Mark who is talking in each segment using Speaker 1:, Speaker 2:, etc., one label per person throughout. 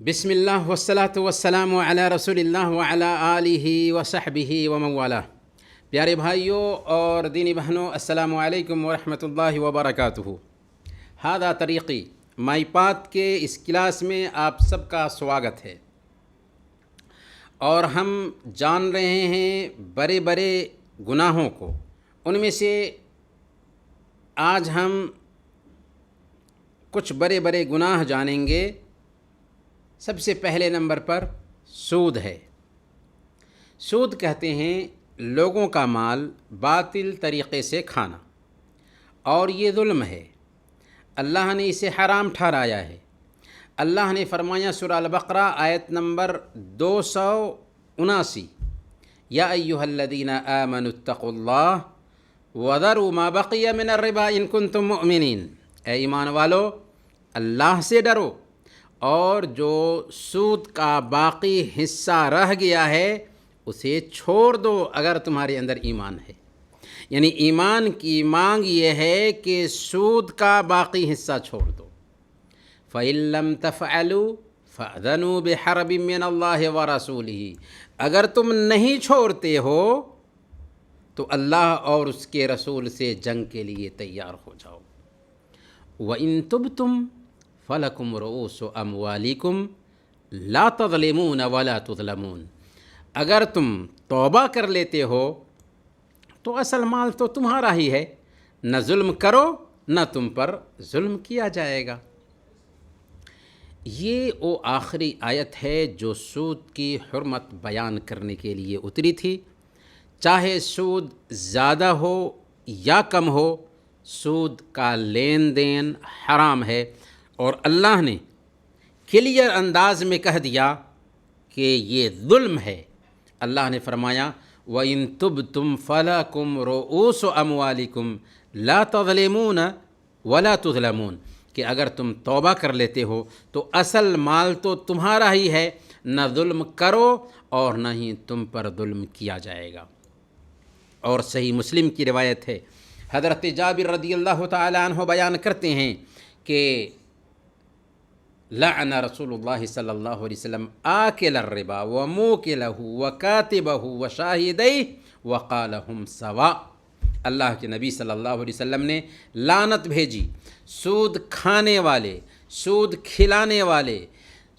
Speaker 1: بسم اللہ والصلاة والسلام علی رسول اللہ وعلی آلہ وصحبہ ومن والہ۔ پیارے بھائیوں اور دینی بہنوں، السلام علیکم ورحمۃ اللہ وبرکاتہ۔ ہادہ طریقی مائی پات کے اس کلاس میں آپ سب کا سواگت ہے، اور ہم جان رہے ہیں بڑے بڑے گناہوں کو۔ ان میں سے آج ہم کچھ بڑے بڑے گناہ جانیں گے۔ سب سے پہلے نمبر پر سود ہے۔ سود کہتے ہیں لوگوں کا مال باطل طریقے سے کھانا، اور یہ ظلم ہے۔ اللہ نے اسے حرام ٹھہرایا ہے۔ اللہ نے فرمایا سورہ البقرہ آیت نمبر 279، یا ایھا الذین آمنوا اتقوا اللہ وذروا ما بقی من الربا ان کنتم مؤمنین۔ اے ایمان والو، اللہ سے ڈرو، اور جو سود کا باقی حصہ رہ گیا ہے اسے چھوڑ دو اگر تمہارے اندر ایمان ہے۔ یعنی ایمان کی مانگ یہ ہے کہ سود کا باقی حصہ چھوڑ دو۔ فَإِن لَّمْ تَفْعَلُوا فَأْذَنُوا بِحَرْبٍ مِّنَ اللَّهِ وَرَسُولِهِ۔ اگر تم نہیں چھوڑتے ہو تو اللہ اور اس کے رسول سے جنگ کے لیے تیار ہو جاؤ۔ وَإِن تُبْتُمْ فَلَكُمْ رُؤُوسُ أَمْوَالِكُمْ لَا تَظْلِمُونَ وَلَا تُظْلَمُونَ۔ اگر تم توبہ کر لیتے ہو تو اصل مال تو تمہارا ہی ہے، نہ ظلم کرو نہ تم پر ظلم کیا جائے گا۔ یہ وہ آخری آیت ہے جو سود کی حرمت بیان کرنے کے لیے اتری تھی۔ چاہے سود زیادہ ہو یا کم ہو، سود کا لین دین حرام ہے، اور اللہ نے کلیئر انداز میں کہہ دیا کہ یہ ظلم ہے۔ اللہ نے فرمایا وَإِن تُبْتُمْ فَلَكُمْ رُؤُوسُ أَمْوَالِكُمْ لَا تَظْلِمُونَ وَلَا تُظْلَمُونَ، کہ اگر تم توبہ کر لیتے ہو تو اصل مال تو تمہارا ہی ہے، نہ ظلم کرو اور نہ ہی تم پر ظلم کیا جائے گا۔ اور صحیح مسلم کی روایت ہے، حضرت جابر رضی اللہ تعالی عنہ بیان کرتے ہیں کہ لعن رسول اللہ صلی اللہ علیہ وسلم آکل الربا وموکلہ وکاتبہ وشاہدیہ وقال ہم سواء۔ اللہ کے نبی صلی اللہ علیہ وسلم نے لعنت بھیجی سود کھانے والے، سود کھلانے والے،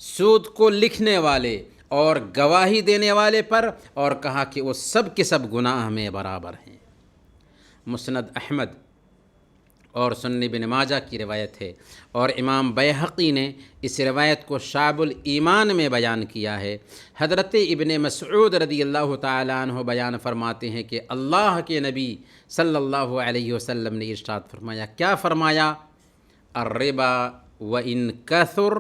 Speaker 1: سود کو لکھنے والے اور گواہی دینے والے پر، اور کہا کہ وہ سب کے سب گناہ میں برابر ہیں۔ مسند احمد اور سنن ابن ماجہ کی روایت ہے، اور امام بیہقی نے اس روایت کو شعب الایمان میں بیان کیا ہے۔ حضرت ابن مسعود رضی اللہ تعالی عنہ بیان فرماتے ہیں کہ اللہ کے نبی صلی اللہ علیہ وسلم نے ارشاد فرمایا، کیا فرمایا؟ الربا وإن كثر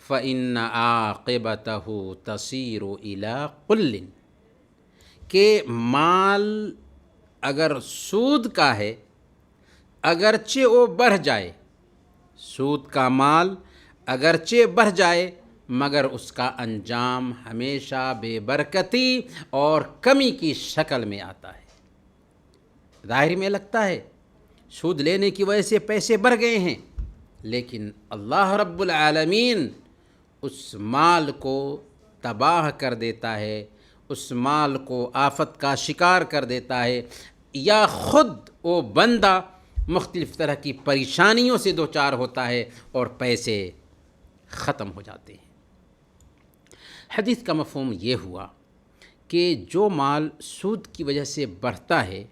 Speaker 1: فإن عاقبته تصير إلى قل، کہ مال اگر سود کا ہے اگرچہ وہ بڑھ جائے، سود کا مال اگرچہ بڑھ جائے مگر اس کا انجام ہمیشہ بے برکتی اور کمی کی شکل میں آتا ہے۔ ظاہر میں لگتا ہے سود لینے کی وجہ سے پیسے بڑھ گئے ہیں، لیکن اللہ رب العالمین اس مال کو تباہ کر دیتا ہے، اس مال کو آفت کا شکار کر دیتا ہے، یا خود وہ بندہ مختلف طرح کی پریشانیوں سے دوچار ہوتا ہے اور پیسے ختم ہو جاتے ہیں۔ حدیث کا مفہوم یہ ہوا کہ جو مال سود کی وجہ سے بڑھتا ہے،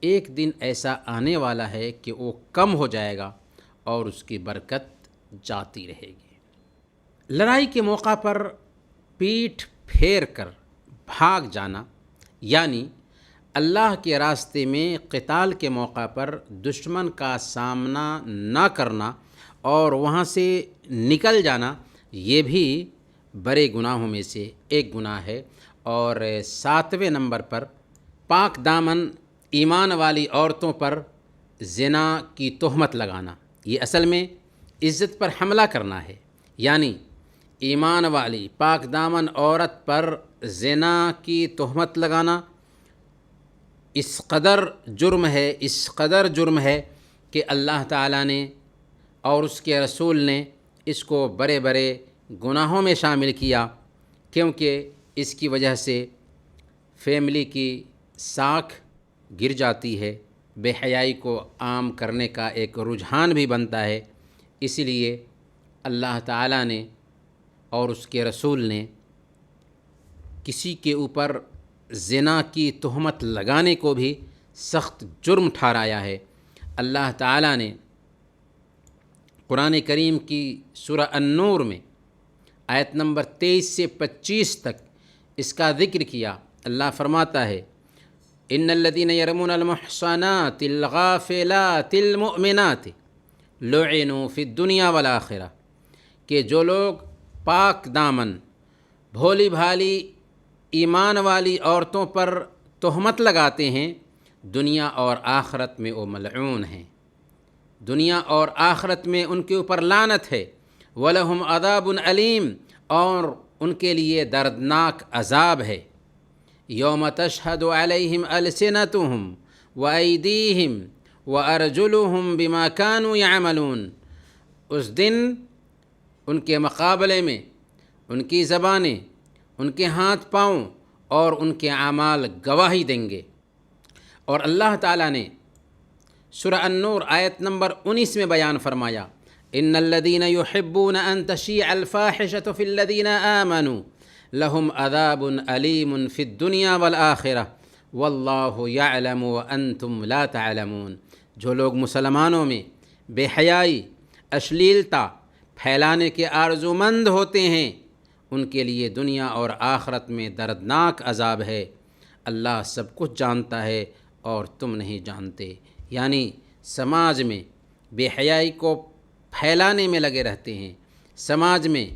Speaker 1: ایک دن ایسا آنے والا ہے کہ وہ کم ہو جائے گا اور اس کی برکت جاتی رہے گی۔ لڑائی کے موقع پر پیٹھ پھیر کر بھاگ جانا، یعنی اللہ کے راستے میں قتال کے موقع پر دشمن کا سامنا نہ کرنا اور وہاں سے نکل جانا، یہ بھی بڑے گناہوں میں سے ایک گناہ ہے۔ اور 7ویں نمبر پر پاک دامن ایمان والی عورتوں پر زنا کی تہمت لگانا، یہ اصل میں عزت پر حملہ کرنا ہے۔ یعنی ایمان والی پاک دامن عورت پر زنا کی تہمت لگانا اس قدر جرم ہے کہ اللہ تعالیٰ نے اور اس کے رسول نے اس کو بڑے بڑے گناہوں میں شامل کیا، کیونکہ اس کی وجہ سے فیملی کی ساکھ گر جاتی ہے، بے حیائی کو عام کرنے کا ایک رجحان بھی بنتا ہے۔ اسی لیے اللہ تعالیٰ نے اور اس کے رسول نے کسی کے اوپر زنا کی تہمت لگانے کو بھی سخت جرم ٹھہرایا ہے۔ اللہ تعالیٰ نے قرآن کریم کی سورہ النور میں آیت نمبر 23 سے 25 تک اس کا ذکر کیا۔ اللہ فرماتا ہے ان الذين يرمون المحصنات الغافلات المؤمنات لعنوا في الدنيا والآخرة، کہ جو لوگ پاک دامن بھولی بھالی ایمان والی عورتوں پر تہمت لگاتے ہیں، دنیا اور آخرت میں وہ ملعون ہیں، دنیا اور آخرت میں ان کے اوپر لعنت ہے۔ وَلَهُمْ عَذَابٌ عَلِيمٌ، اور ان کے لیے دردناک عذاب ہے۔ یوم تشہد علیہم السنتہم وایدیہم وارجلہم بما کانوا یعملون، اس دن ان کے مقابلے میں ان کی زبانیں، ان کے ہاتھ پاؤں اور ان کے اعمال گواہی دیں گے۔ اور اللہ تعالیٰ نے سورہ النور آیت نمبر 19 میں بیان فرمایا ان الذین یحبون ان تشیع الفاحشۃ فی الذین آمنوا لہم عذاب علیم فی الدنیا والآخرہ واللہ یعلم وانتم لا تعلمون، جو لوگ مسلمانوں میں بے حیائی، اشلیلتا پھیلانے کے آرزومند ہوتے ہیں، ان کے لیے دنیا اور آخرت میں دردناک عذاب ہے۔ اللہ سب کچھ جانتا ہے اور تم نہیں جانتے، یعنی سماج میں بے حیائی کو پھیلانے میں لگے رہتے ہیں، سماج میں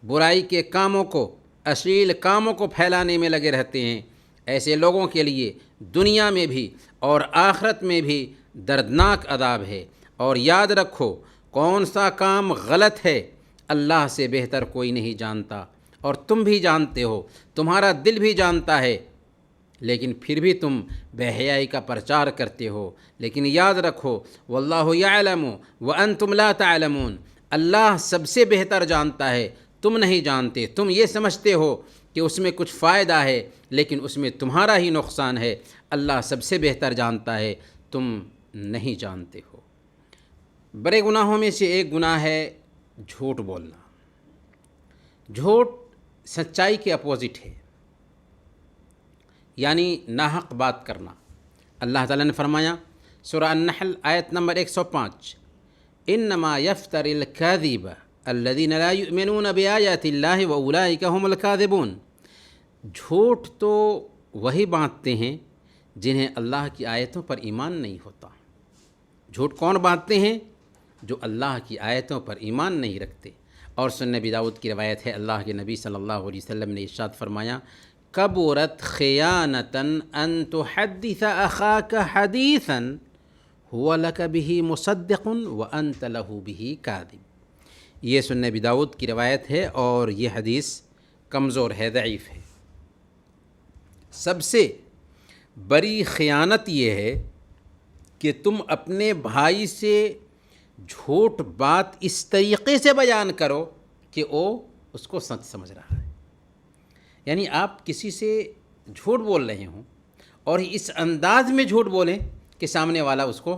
Speaker 1: برائی کے کاموں کو، اشلیل کاموں کو پھیلانے میں لگے رہتے ہیں، ایسے لوگوں کے لیے دنیا میں بھی اور آخرت میں بھی دردناک عذاب ہے۔ اور یاد رکھو کون سا کام غلط ہے اللہ سے بہتر کوئی نہیں جانتا، اور تم بھی جانتے ہو، تمہارا دل بھی جانتا ہے، لیکن پھر بھی تم بے حیائی کا پرچار کرتے ہو۔ لیکن یاد رکھو واللہ یعلم وانتم لا تعلمون، اللہ سب سے بہتر جانتا ہے، تم نہیں جانتے، تم یہ سمجھتے ہو کہ اس میں کچھ فائدہ ہے لیکن اس میں تمہارا ہی نقصان ہے۔ اللہ سب سے بہتر جانتا ہے، تم نہیں جانتے ہو۔ بڑے گناہوں میں سے ایک گناہ ہے جھوٹ بولنا۔ جھوٹ سچائی کے اپوزٹ ہے، یعنی ناحق بات کرنا۔ اللہ تعالیٰ نے فرمایا سورہ النحل آیت نمبر 105 انما یفتر الکاذب الذین لا یؤمنون بآیات اللہ واولئک هم الکاذبون، جھوٹ تو وہی باندھتے ہیں جنہیں اللہ کی آیتوں پر ایمان نہیں ہوتا۔ جھوٹ کون باندھتے ہیں؟ جو اللہ کی آیتوں پر ایمان نہیں رکھتے۔ اور سنن نبی داؤد کی روایت ہے، اللہ کے نبی صلی اللہ علیہ وسلم نے ارشاد فرمایا کبرت خیانۃ ان تحدث اخاک حدیثا هو لک به مصدق وانت له به کاذب۔ یہ سنن نبی داؤد کی روایت ہے اور یہ حدیث کمزور ہے، ضعیف ہے۔ سب سے بڑی خیانت یہ ہے کہ تم اپنے بھائی سے جھوٹ بات اس طریقے سے بیان کرو کہ وہ اس کو سچ سمجھ رہا ہے۔ یعنی آپ کسی سے جھوٹ بول رہے ہوں اور اس انداز میں جھوٹ بولیں کہ سامنے والا اس کو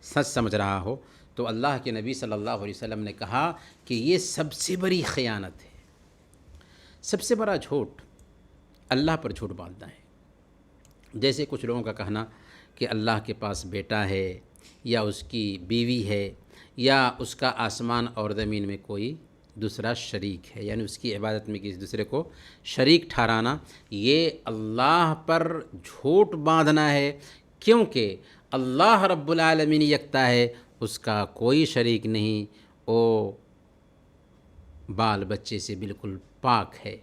Speaker 1: سچ سمجھ رہا ہو، تو اللہ کے نبی صلی اللہ علیہ وسلم نے کہا کہ یہ سب سے بڑی خیانت ہے۔ سب سے بڑا جھوٹ اللہ پر جھوٹ باندھنا ہے۔ جیسے کچھ لوگوں کا کہنا کہ اللہ کے پاس بیٹا ہے یا اس کی بیوی ہے یا اس کا آسمان اور زمین میں کوئی دوسرا شریک ہے، یعنی اس کی عبادت میں کسی دوسرے کو شریک ٹھہرانا، یہ اللہ پر جھوٹ باندھنا ہے، کیونکہ اللہ رب العالمین یکتا ہے، اس کا کوئی شریک نہیں، وہ بال بچے سے بالکل پاک ہے۔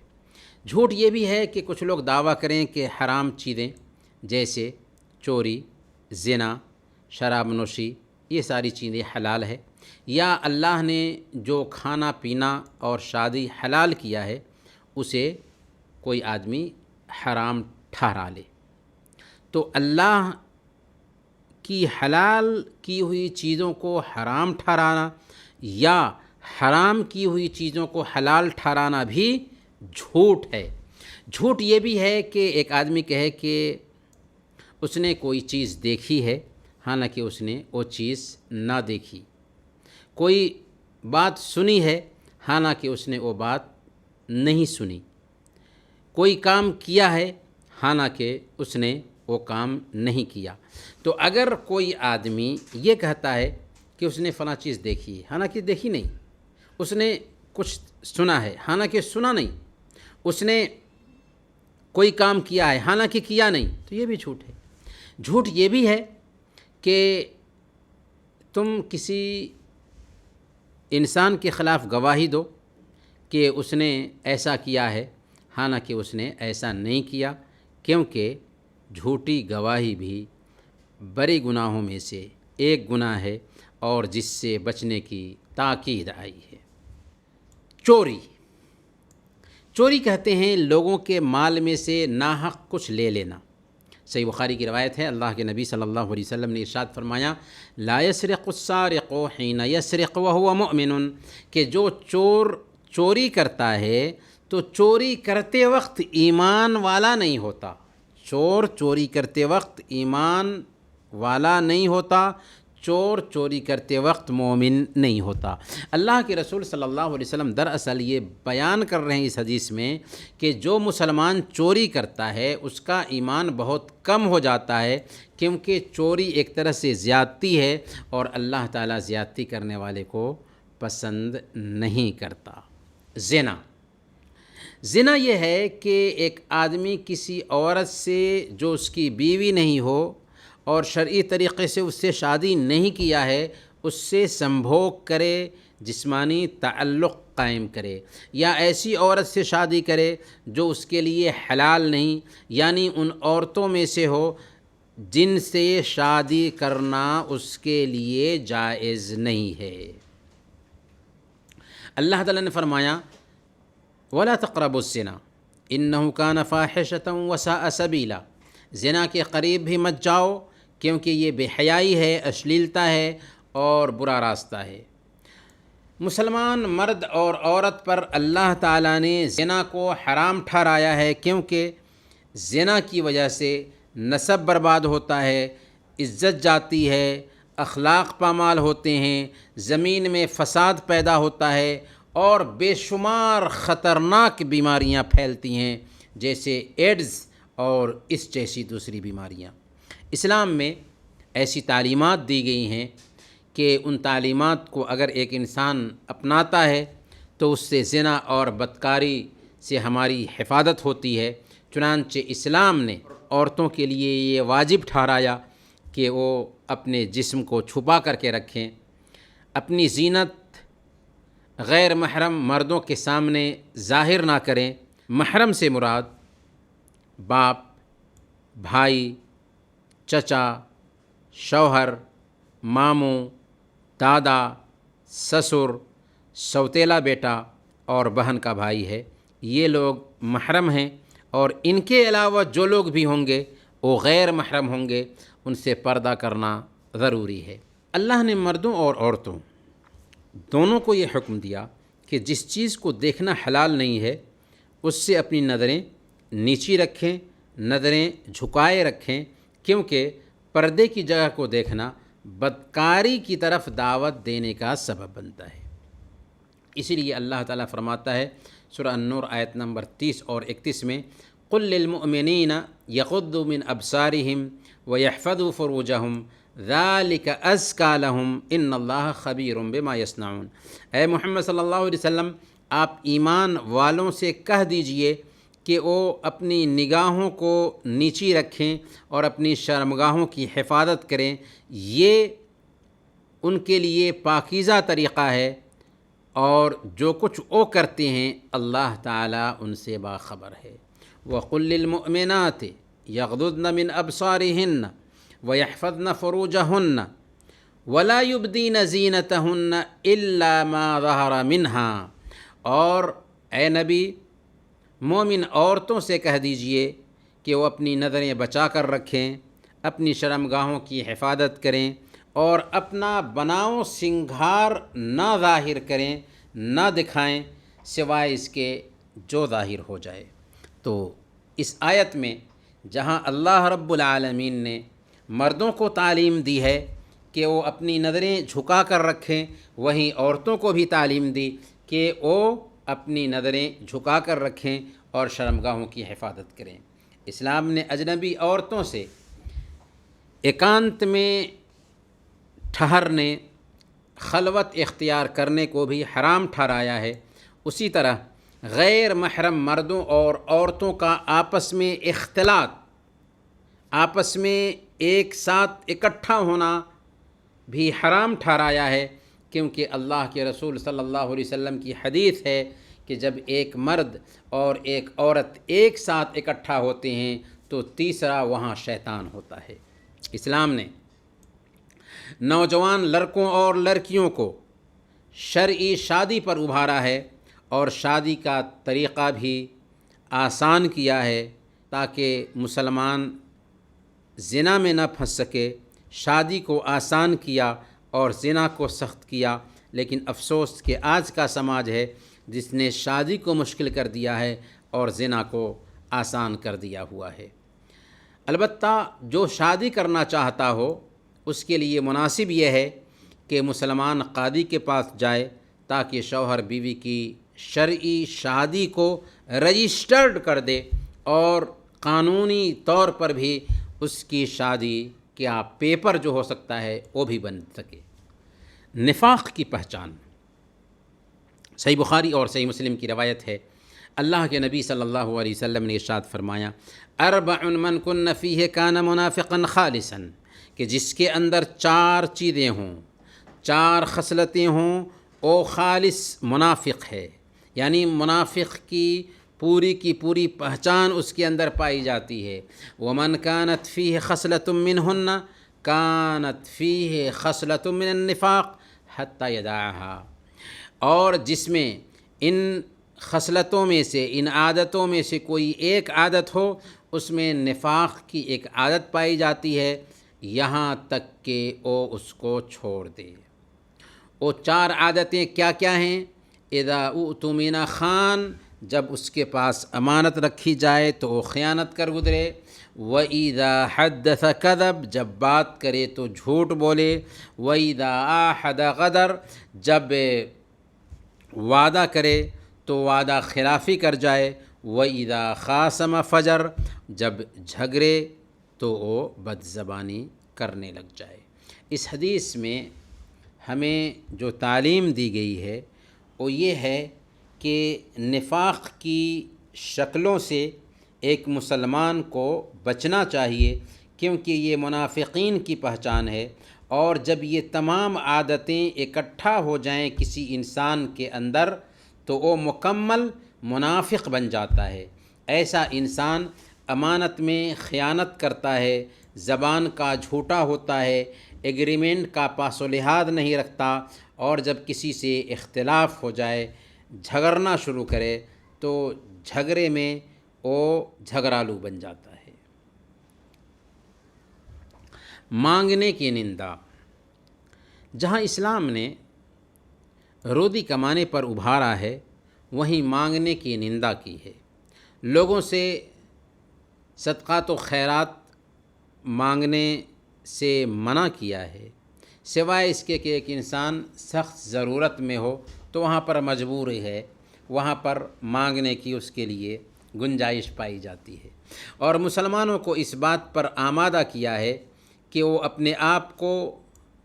Speaker 1: جھوٹ یہ بھی ہے کہ کچھ لوگ دعویٰ کریں کہ حرام چیزیں جیسے چوری، زنا، شراب نوشی، یہ ساری چیزیں حلال ہے، یا اللہ نے جو کھانا پینا اور شادی حلال کیا ہے اسے کوئی آدمی حرام ٹھہرا لے۔ تو اللہ کی حلال کی ہوئی چیزوں کو حرام ٹھہرانا یا حرام کی ہوئی چیزوں کو حلال ٹھہرانا بھی جھوٹ ہے۔ جھوٹ یہ بھی ہے کہ ایک آدمی کہے کہ اس نے کوئی چیز دیکھی ہے حالانکہ اس نے وہ چیز نہ دیکھی، کوئی بات سنی ہے حالانکہ اس نے وہ بات نہیں سنی، کوئی کام کیا ہے حالانکہ اس نے وہ کام نہیں کیا۔ تو اگر کوئی آدمی یہ کہتا ہے کہ اس نے فلاں چیز دیکھی ہے حالانکہ دیکھی نہیں، اس نے کچھ سنا ہے حالانکہ سنا نہیں، اس نے کوئی کام کیا ہے حالانکہ کیا نہیں، تو یہ بھی جھوٹ ہے۔ جھوٹ یہ بھی ہے کہ تم کسی انسان کے خلاف گواہی دو کہ اس نے ایسا کیا ہے حالانکہ اس نے ایسا نہیں کیا، کیونکہ جھوٹی گواہی بھی بڑے گناہوں میں سے ایک گناہ ہے اور جس سے بچنے کی تاکید آئی ہے۔ چوری کہتے ہیں لوگوں کے مال میں سے ناحق کچھ لے لینا۔ صحیح بخاری کی روایت ہے، اللہ کے نبی صلی اللہ علیہ وسلم نے ارشاد فرمایا، لا يسرق السارق حين يسرق وهو مؤمن، کہ جو چور چوری کرتا ہے تو چوری کرتے وقت ایمان والا نہیں ہوتا۔ چور چوری کرتے وقت ایمان والا نہیں ہوتا، چور چوری کرتے وقت مومن نہیں ہوتا۔ اللہ کے رسول صلی اللہ علیہ وسلم دراصل یہ بیان کر رہے ہیں اس حدیث میں کہ جو مسلمان چوری کرتا ہے اس کا ایمان بہت کم ہو جاتا ہے، کیونکہ چوری ایک طرح سے زیادتی ہے اور اللہ تعالیٰ زیادتی کرنے والے کو پسند نہیں کرتا۔ زنا یہ ہے کہ ایک آدمی کسی عورت سے جو اس کی بیوی نہیں ہو اور شرعی طریقے سے اس سے شادی نہیں کیا ہے، اس سے سنبھوگ کرے، جسمانی تعلق قائم کرے، یا ایسی عورت سے شادی کرے جو اس کے لیے حلال نہیں، یعنی ان عورتوں میں سے ہو جن سے شادی کرنا اس کے لیے جائز نہیں ہے۔ اللہ تعالیٰ نے فرمایا، وَلَا تَقْرَبُوا الزِّنَا إِنَّهُ كَانَ فَاحِشَةً وَسَاءَ سَبِيلًا، زنا کے قریب بھی مت جاؤ کیونکہ یہ بے حیائی ہے، اشلیلتا ہے اور برا راستہ ہے۔ مسلمان مرد اور عورت پر اللہ تعالیٰ نے زنا کو حرام ٹھہرایا ہے، کیونکہ زنا کی وجہ سے نسب برباد ہوتا ہے، عزت جاتی ہے، اخلاق پامال ہوتے ہیں، زمین میں فساد پیدا ہوتا ہے اور بے شمار خطرناک بیماریاں پھیلتی ہیں، جیسے ایڈز اور اس جیسی دوسری بیماریاں۔ اسلام میں ایسی تعلیمات دی گئی ہیں کہ ان تعلیمات کو اگر ایک انسان اپناتا ہے تو اس سے زنا اور بدکاری سے ہماری حفاظت ہوتی ہے۔ چنانچہ اسلام نے عورتوں کے لیے یہ واجب ٹھہرایا کہ وہ اپنے جسم کو چھپا کر کے رکھیں، اپنی زینت غیر محرم مردوں کے سامنے ظاہر نہ کریں۔ محرم سے مراد باپ، بھائی، چچا، شوہر، ماموں، دادا، سسر، سوتیلا بیٹا اور بہن کا بھائی ہے، یہ لوگ محرم ہیں، اور ان کے علاوہ جو لوگ بھی ہوں گے وہ غیر محرم ہوں گے، ان سے پردہ کرنا ضروری ہے۔ اللہ نے مردوں اور عورتوں دونوں کو یہ حکم دیا کہ جس چیز کو دیکھنا حلال نہیں ہے اس سے اپنی نظریں نیچی رکھیں، نظریں جھکائے رکھیں، کیونکہ پردے کی جگہ کو دیکھنا بدکاری کی طرف دعوت دینے کا سبب بنتا ہے۔ اسی لیے اللہ تعالیٰ فرماتا ہے سورہ النور آیت نمبر 30 اور 31 میں، قُل لِّلْمُؤْمِنِينَ يَغُضُّوا مِنْ أَبْصَارِهِمْ وَيَحْفَظُوا فُرُوجَهُمْ ذَلِكَ أَزْكَىٰ لَهُمْ إِنَّ اللَّهَ خَبِيرٌ بِمَا يَصْنَعُونَ۔ اے محمد صلی اللہ علیہ وسلم، آپ ایمان والوں سے کہہ دیجئے کہ وہ اپنی نگاہوں کو نیچی رکھیں اور اپنی شرمگاہوں کی حفاظت کریں، یہ ان کے لیے پاکیزہ طریقہ ہے، اور جو کچھ وہ کرتے ہیں اللہ تعالیٰ ان سے باخبر ہے۔ وَقُل لِّلْمُؤْمِنَاتِ يَغْضُضْنَ مِنْ أَبْصَارِهِنَّ وَيَحْفَظْنَ فُرُوجَهُنَّ وَلَا يُبْدِينَ زِينَتَهُنَّ إِلَّا مَا ظَهَرَ مِنْهَا، اور اے نبی مومن عورتوں سے کہہ دیجئے کہ وہ اپنی نظریں بچا کر رکھیں، اپنی شرمگاہوں کی حفاظت کریں اور اپنا بناؤ سنگھار نہ ظاہر کریں نہ دکھائیں سوائے اس کے جو ظاہر ہو جائے۔ تو اس آیت میں جہاں اللہ رب العالمین نے مردوں کو تعلیم دی ہے کہ وہ اپنی نظریں جھکا کر رکھیں، وہیں عورتوں کو بھی تعلیم دی کہ وہ اپنی نظریں جھکا کر رکھیں اور شرمگاہوں کی حفاظت کریں۔ اسلام نے اجنبی عورتوں سے ایکانت میں ٹھہرنے، خلوت اختیار کرنے کو بھی حرام ٹھہرایا ہے۔ اسی طرح غیر محرم مردوں اور عورتوں کا آپس میں اختلاط، آپس میں ایک ساتھ اکٹھا ہونا بھی حرام ٹھہرایا ہے، کیونکہ اللہ کے رسول صلی اللہ علیہ وسلم کی حدیث ہے کہ جب ایک مرد اور ایک عورت ایک ساتھ اکٹھا ہوتے ہیں تو تیسرا وہاں شیطان ہوتا ہے۔ اسلام نے نوجوان لڑکوں اور لڑکیوں کو شرعی شادی پر ابھارا ہے اور شادی کا طریقہ بھی آسان کیا ہے تاکہ مسلمان زنا میں نہ پھنس سکے۔ شادی کو آسان کیا اور زنا کو سخت کیا، لیکن افسوس کہ آج کا سماج ہے جس نے شادی کو مشکل کر دیا ہے اور زنا کو آسان کر دیا ہوا ہے۔ البتہ جو شادی کرنا چاہتا ہو اس کے لیے مناسب یہ ہے کہ مسلمان قاضی کے پاس جائے تاکہ شوہر بیوی کی شرعی شادی کو رجسٹرڈ کر دے اور قانونی طور پر بھی اس کی شادی کیا پیپر جو ہو سکتا ہے وہ بھی بن سکے۔ نفاق کی پہچان، صحیح بخاری اور صحیح مسلم کی روایت ہے، اللہ کے نبی صلی اللہ علیہ وسلم نے ارشاد فرمایا، اربع من کن فیہ کان منافقا خالصا، کہ جس کے اندر 4 چیزیں ہوں، 4 خصلتیں ہوں، وہ خالص منافق ہے، یعنی منافق کی پوری پہچان اس کے اندر پائی جاتی ہے۔ ومن كانت فیہ خصلۃ منہن كانت فیہ خصلۃ من النفاق حتی یدعها، اور جس میں ان خصلتوں میں سے، ان عادتوں میں سے کوئی ایک عادت ہو، اس میں نفاق کی ایک عادت پائی جاتی ہے یہاں تک کہ وہ اس کو چھوڑ دے۔ وہ 4 عادتیں کیا کیا ہیں؟ اذا اؤتمن خان، جب اس کے پاس امانت رکھی جائے تو وہ خیانت کر گزرے، وَإِذَا حَدَّثَ كَذَب، جب بات کرے تو جھوٹ بولے، وَإِذَا عَاهَدَ غَدَر، جب وعدہ کرے تو وعدہ خلافی کر جائے، وَإِذَا خَاصَمَ فَجَر، جب جھگڑے تو وہ بد زبانی کرنے لگ جائے۔ اس حدیث میں ہمیں جو تعلیم دی گئی ہے وہ یہ ہے کہ نفاق کی شکلوں سے ایک مسلمان کو بچنا چاہیے، کیونکہ یہ منافقین کی پہچان ہے، اور جب یہ تمام عادتیں اکٹھا ہو جائیں کسی انسان کے اندر تو وہ مکمل منافق بن جاتا ہے۔ ایسا انسان امانت میں خیانت کرتا ہے، زبان کا جھوٹا ہوتا ہے، ایگریمنٹ کا پاس و لحاظ نہیں رکھتا، اور جب کسی سے اختلاف ہو جائے، جھگڑنا شروع کرے تو جھگڑے میں وہ جھگڑالو بن جاتا ہے۔ مانگنے کی نندا، جہاں اسلام نے رودی کمانے پر ابھارا ہے وہیں مانگنے کی نندا کی ہے۔ لوگوں سے صدقات و خیرات مانگنے سے منع کیا ہے، سوائے اس کے کہ ایک انسان سخت ضرورت میں ہو تو وہاں پر مجبوری ہے، وہاں پر مانگنے کی اس کے لیے گنجائش پائی جاتی ہے۔ اور مسلمانوں کو اس بات پر آمادہ کیا ہے کہ وہ اپنے آپ کو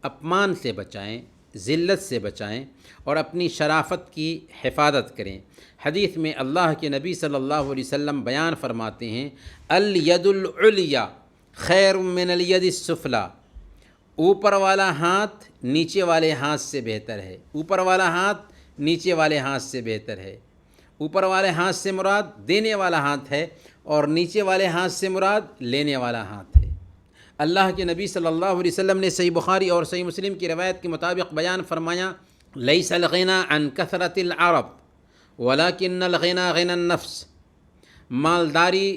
Speaker 1: اپمان سے بچائیں، ذلت سے بچائیں اور اپنی شرافت کی حفاظت کریں۔ حدیث میں اللہ کے نبی صلی اللہ علیہ وسلم بیان فرماتے ہیں، الید العلیٰ خیر من الید السفلیٰ، اوپر والا ہاتھ نیچے والے ہاتھ سے بہتر ہے۔ اوپر والا ہاتھ نیچے والے ہاتھ سے بہتر ہے۔ اوپر والے ہاتھ سے مراد دینے والا ہاتھ ہے اور نیچے والے ہاتھ سے مراد لینے والا ہاتھ ہے۔ اللہ کے نبی صلی اللہ علیہ وسلم نے صحیح بخاری اور صحیح مسلم کی روایت کے مطابق بیان فرمایا، لیس الغنی عن کثرت العرب ولکن الغنی غنی النفس، مالداری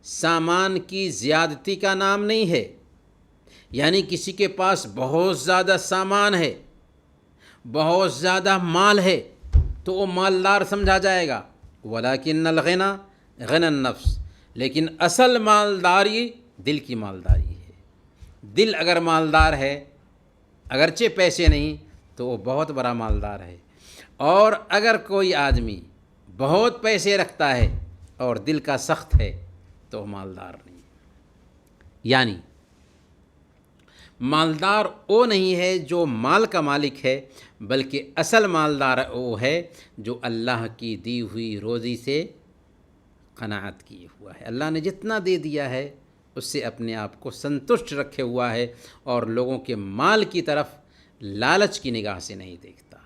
Speaker 1: سامان کی زیادتی کا نام نہیں ہے، یعنی کسی کے پاس بہت زیادہ سامان ہے، بہت زیادہ مال ہے، تو وہ مالدار سمجھا جائے گا، ولیکن الغنی غنی النفس، لیکن اصل مالداری دل کی مالداری ہے۔ دل اگر مالدار ہے، اگرچہ پیسے نہیں، تو وہ بہت بڑا مالدار ہے۔ اور اگر کوئی آدمی بہت پیسے رکھتا ہے اور دل کا سخت ہے تو وہ مالدار نہیں۔ یعنی مالدار وہ نہیں ہے جو مال کا مالک ہے، بلکہ اصل مالدار وہ ہے جو اللہ کی دی ہوئی روزی سے قناعت کیے ہوا ہے۔ اللہ نے جتنا دے دیا ہے اس سے اپنے آپ کو سنتشٹ رکھے ہوا ہے اور لوگوں کے مال کی طرف لالچ کی نگاہ سے نہیں دیکھتا۔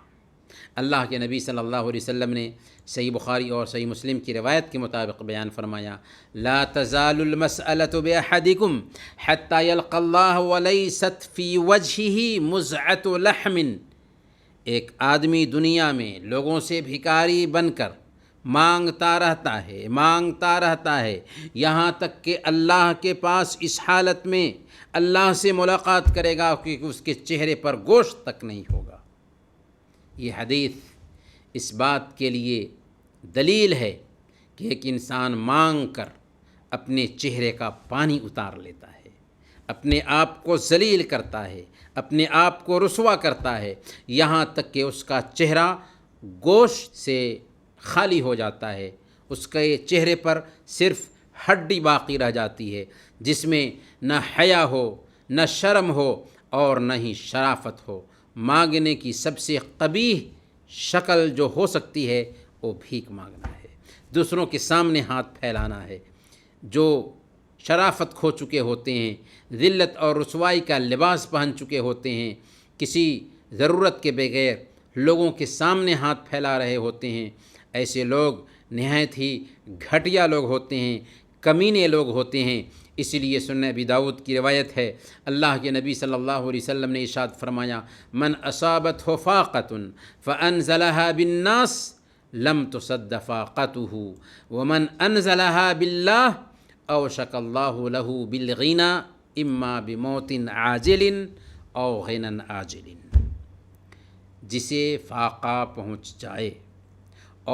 Speaker 1: اللہ کے نبی صلی اللہ علیہ وسلم نے صحیح بخاری اور صحیح مسلم کی روایت کے مطابق بیان فرمایا، لا تزال المسألة بأحدكم حتى يلقى الله وليست في وجهه مزعة لحم۔ ایک آدمی دنیا میں لوگوں سے بھکاری بن کر مانگتا رہتا ہے یہاں تک کہ اللہ کے پاس اس حالت میں اللہ سے ملاقات کرے گا کہ اس کے چہرے پر گوشت تک نہیں ہوگا۔ یہ حدیث اس بات کے لیے دلیل ہے کہ ایک انسان مانگ کر اپنے چہرے کا پانی اتار لیتا ہے، اپنے آپ کو ذلیل کرتا ہے، اپنے آپ کو رسوا کرتا ہے، یہاں تک کہ اس کا چہرہ گوشت سے خالی ہو جاتا ہے، اس کے چہرے پر صرف ہڈی باقی رہ جاتی ہے، جس میں نہ حیا ہو، نہ شرم ہو اور نہ ہی شرافت ہو۔ مانگنے کی سب سے قبیح شکل جو ہو سکتی ہے وہ بھیک مانگنا ہے، دوسروں کے سامنے ہاتھ پھیلانا ہے۔ جو شرافت کھو چکے ہوتے ہیں، ذلت اور رسوائی کا لباس پہن چکے ہوتے ہیں، کسی ضرورت کے بغیر لوگوں کے سامنے ہاتھ پھیلا رہے ہوتے ہیں، ایسے لوگ نہایت ہی گھٹیا لوگ ہوتے ہیں، کمینے لوگ ہوتے ہیں۔ اسی لیے سنن ابی داؤد کی روایت ہے، اللہ کے نبی صلی اللہ علیہ وسلم نے ارشاد فرمایا، من اصابتہ فاقۃ فانزلها بالناس لم تصد فاقتہ ومن انزلها باللہ اوشک اللہ لہ بالغنی اما بموت عاجل او غنی آجل۔ جسے فاقہ پہنچ جائے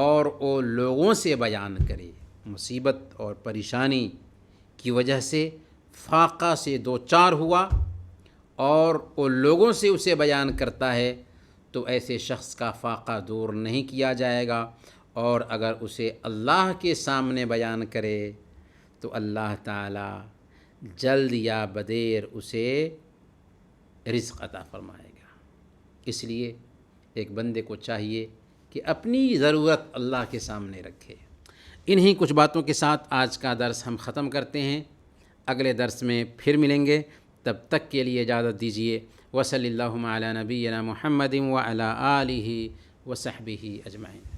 Speaker 1: اور وہ لوگوں سے بیان کرے، مصیبت اور پریشانی کی وجہ سے فاقہ سے دو چار ہوا اور وہ لوگوں سے اسے بیان کرتا ہے، تو ایسے شخص کا فاقہ دور نہیں کیا جائے گا، اور اگر اسے اللہ کے سامنے بیان کرے تو اللہ تعالی جلد یا بدیر اسے رزق عطا فرمائے گا۔ اس لیے ایک بندے کو چاہیے کہ اپنی ضرورت اللہ کے سامنے رکھے۔ انہی کچھ باتوں کے ساتھ آج کا درس ہم ختم کرتے ہیں، اگلے درس میں پھر ملیں گے، تب تک کے لیے اجازت دیجیے۔ وصلی اللہ علی نبینا محمد وعلی آلہ وصحبہ اجمعین۔